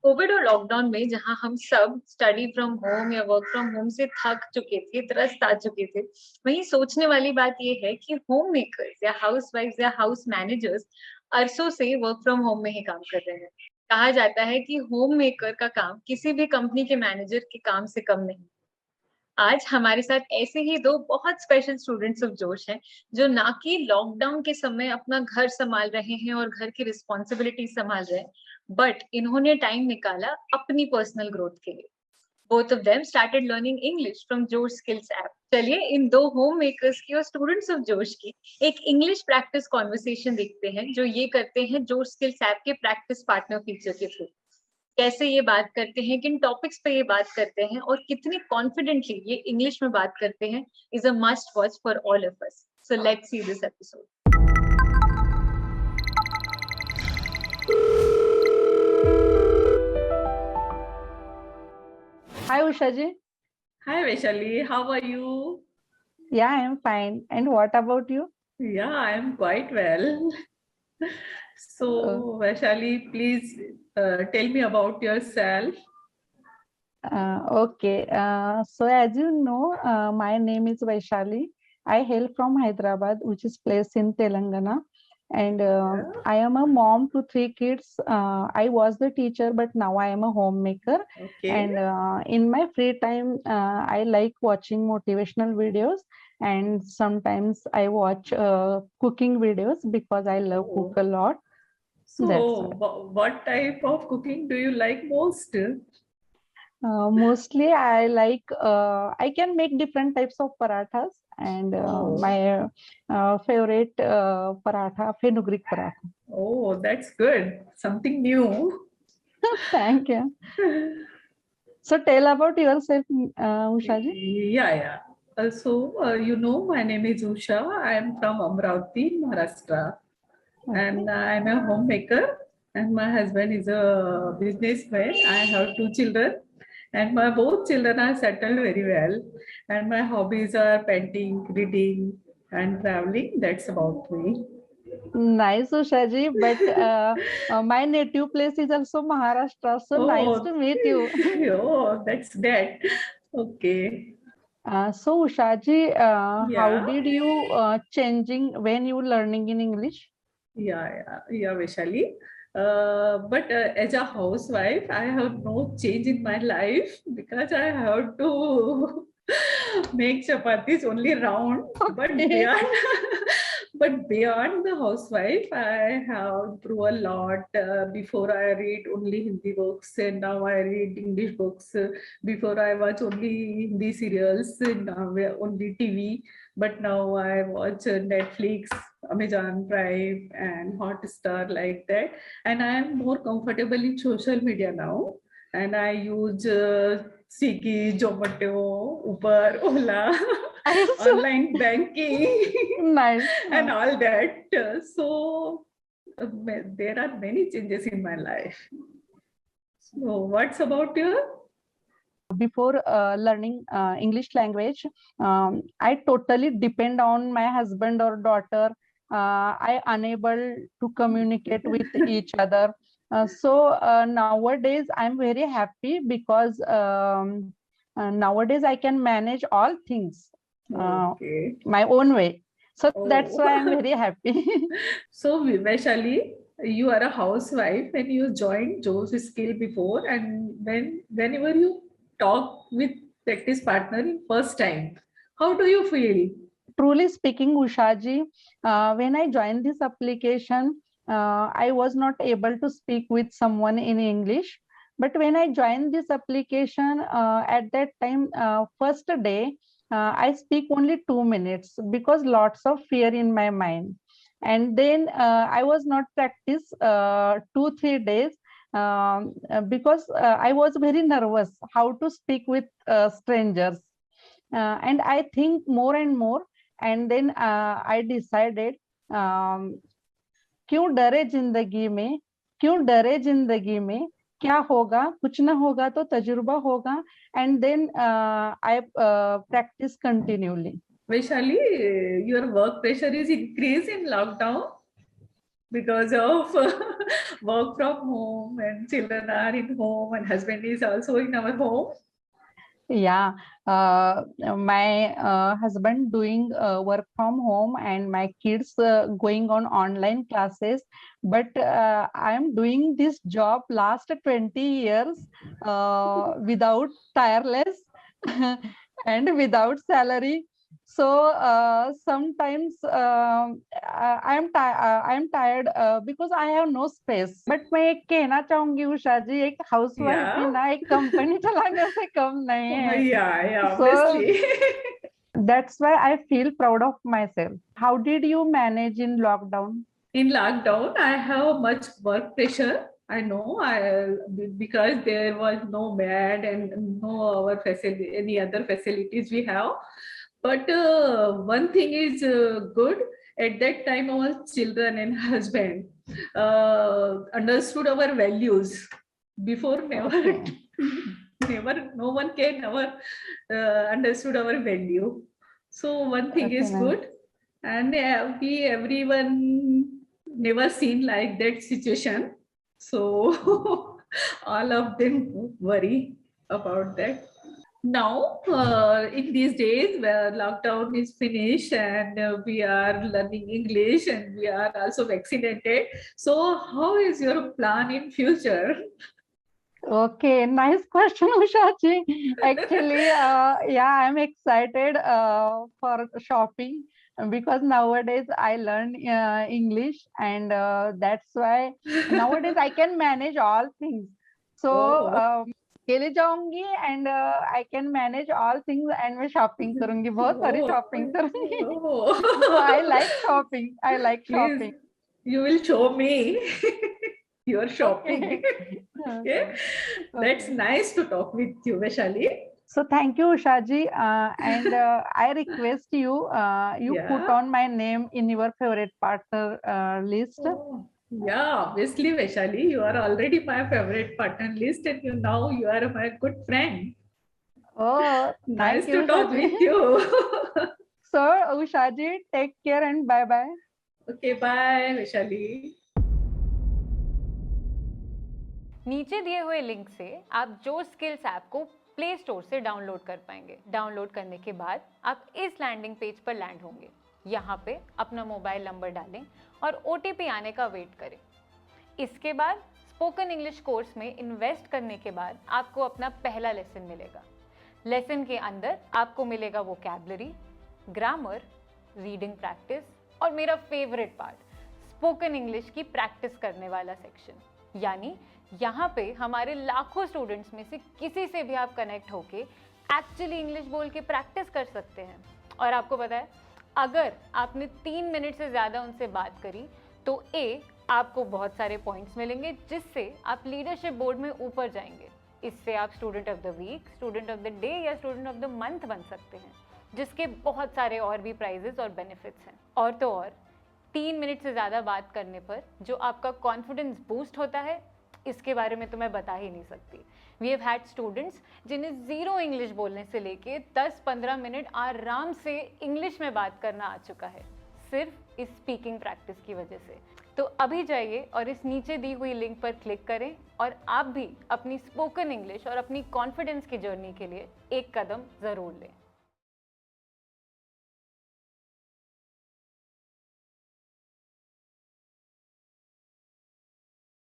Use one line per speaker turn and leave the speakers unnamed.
Covid और lockdown में जहाँ हम सब स्टडी फ्रॉम होम या वर्क फ्रॉम होम से थक चुके थे, त्रस्त आ चुके थे, वहीं सोचने वाली बात ये है कि होम मेकर्स या हाउस वाइफ्स या हाउस मैनेजर्स अरसों से वर्क फ्रॉम होम में ही काम कर रहे हैं। कहा जाता है कि होम मेकर का काम किसी भी कंपनी के मैनेजर के काम से कम नहीं। आज हमारे साथ ऐसे ही दो बहुत स्पेशल स्टूडेंट्स ऑफ जोश हैं, जो ना कि लॉकडाउन के समय अपना घर संभाल रहे हैं और घर की रिस्पॉन्सिबिलिटी संभाल रहे हैं, बट इन्होंने टाइम निकाला अपनी पर्सनल ग्रोथ के लिए। Both of them started learning English from जोश स्किल्स ऐप। चलिए इन दो होम मेकर्स की और स्टूडेंट्स ऑफ जोश की एक इंग्लिश प्रैक्टिस कॉन्वर्सेशन देखते हैं, जो ये करते हैं जोश स्किल्स ऐप के प्रैक्टिस पार्टनर फीचर के थ्रू। कैसे ये बात करते हैं, किन टॉपिक्स पे ये बात करते हैं और कितनी कॉन्फिडेंटली ये इंग्लिश में बात करते हैं is a must watch for all of us. So let's see this episode.
Hi Usha ji.
Hi Vaishali, how are you?
Yeah, I am fine. And what about you?
Yeah, I am quite well.
Uh,
So, Vaishali, please tell me about yourself.
okay. So as you know, my name is Vaishali. I hail from Hyderabad, which is placed in Telangana. And
Yeah.
I am a mom to three kids. I was the teacher, but now I am a homemaker.
Okay.
And in my free time, I like watching motivational videos. And sometimes I watch cooking videos because I love cook
Oh.
a lot. That's
So, what type of cooking do you like most?
Mostly I can make different types of parathas, and
Oh,
my favorite paratha, fenugreek paratha.
oh, that's good. Something new.
Thank you. So tell about yourself, Usha ji.
Yeah. My name is Usha. I am from Amravati, Maharashtra.
Okay.
And I'm a homemaker, and my husband is a businessman. I have two children, and my both children are settled very well. And my hobbies are painting, reading, and traveling. That's about me.
Nice, Usha ji. But my native place is also Maharashtra. So nice
Oh,
to meet you.
oh, that's that. Okay.
So Usha ji, how
Yeah.
did you changing when you learning in English?
Yeah, Vaishali. But as a housewife, I have no change in my life because I have to make chapatis only round. But
Okay.
but beyond the housewife, I have grew a lot. Before I read only Hindi books, and now I read English books. Before I watch only Hindi serials, and now only TV. But now I watch Netflix, Amazon Prime, and Hotstar like that. And I am more comfortable in social media now. And I use Swiggy, Zomato, Uber, Ola,
Also,
online banking,
nice.
and all that. There are many changes in my life. So, what's about you?
Before learning English language, I totally depend on my husband or daughter. I unable to communicate with each other. So nowadays I'm very happy because nowadays I can manage all things
Okay.
my own way. So that's why I'm
Oh.
very happy.
So, Viveshali, you are a housewife and you joined Joe's Skill before, and whenever you talk with practice partner in first time, how do you feel?
Truly speaking, Ushaji, when I joined this application, I was not able to speak with someone in English. But when I joined this application, at that time, first day, I speak only 2 minutes because lots of fear in my mind. And then I was not practice 2 3 days because I was very nervous how to speak with strangers. And I think more and more, and then I decided, um, क्यों डरे जिंदगी में, क्यों डरे जिंदगी में, क्या होगा, कुछ ना होगा तो तजुर्बा होगा. And then I practice continually.
Vaishali, your work pressure is increased in lockdown. because of work from home and children are in home and husband is also in our home.
Yeah, my husband doing work from home and my kids going on online classes. But I am doing this job last 20 years without tireless and without salary. So sometimes I am tired because I have no space. But मैं एक कहना चाहूंगी उषा जी, एक housewife भी
Yeah,
ना एक company चलाने से कम नहीं है.
yeah,
So
obviously.
that's why I feel proud of myself. How did you manage in lockdown?
In lockdown, I have much work pressure. I know, because there was no bed and no our facility, any other facilities we have. But one thing is good. At that time, our children and husband understood our values. Before, never,
Okay.
never, no one can ever understood our value. So one thing
Okay,
is
ma'am.
good, and everyone never seen like that situation. So all of them worry about that. Now, in these days where lockdown is finished and we are learning English and we are also vaccinated. So how is your plan in future?
Okay, nice question, Usha ji. Actually, yeah, I'm excited for shopping because nowadays I learn English, and that's why nowadays I can manage all things. So
Oh,
अकेले जाऊंगी and I can manage all things and मैं shopping करूंगी, बहुत सारी
oh,
shopping करूंगी. So I
oh.
like shopping. I like
Please,
shopping.
you will show me your shopping.
Okay.
Okay, that's
Okay.
nice to talk with you, Vaishali.
So thank you, Ushaji, and I request you, you put
Yeah.
on my name in your favorite partner list.
Oh, yeah, obviously, Vaishali, you are already my favorite partner list, and now you are my good friend.
Oh,
Nice
thank
to
you,
talk
Ushaji.
with you.
So Ushaji, take care and bye bye.
Okay, bye, Vaishali.
नीचे दिए हुए link से आप जो skills app को play store से download कर पाएंगे. डाउनलोड करने के बाद आप इस लैंडिंग पेज पर लैंड होंगे. यहाँ पे अपना मोबाइल नंबर डालें और OTP आने का वेट करें. इसके बाद स्पोकन इंग्लिश कोर्स में इन्वेस्ट करने के बाद आपको अपना पहला लेसन मिलेगा. लेसन के अंदर आपको मिलेगा वोकैबुलरी, ग्रामर, रीडिंग प्रैक्टिस और मेरा फेवरेट पार्ट, स्पोकन इंग्लिश की प्रैक्टिस करने वाला सेक्शन. यानी यहाँ पे हमारे लाखों स्टूडेंट्स में से किसी से भी आप कनेक्ट होके एक्चुअली इंग्लिश बोल के प्रैक्टिस कर सकते हैं. और आपको पता है, अगर आपने 3 मिनट से ज़्यादा उनसे बात करी तो आपको बहुत सारे पॉइंट्स मिलेंगे जिससे आप लीडरशिप बोर्ड में ऊपर जाएंगे. इससे आप student of the week, student of the day या स्टूडेंट ऑफ द मंथ बन सकते हैं, जिसके बहुत सारे और भी प्राइजेस और बेनिफिट्स हैं. और तो और 3 मिनट से ज़्यादा बात करने पर जो आपका कॉन्फिडेंस बूस्ट होता है, इसके बारे में तो मैं बता ही नहीं सकती. वी हैव हैड स्टूडेंट्स जिन्हें ज़ीरो इंग्लिश बोलने से लेके 10-15 मिनट आराम से इंग्लिश में बात करना आ चुका है, सिर्फ इस स्पीकिंग प्रैक्टिस की वजह से. तो अभी जाइए और इस नीचे दी हुई लिंक पर क्लिक करें और आप भी अपनी स्पोकन इंग्लिश और अपनी कॉन्फिडेंस की जर्नी के लिए एक कदम ज़रूर लें.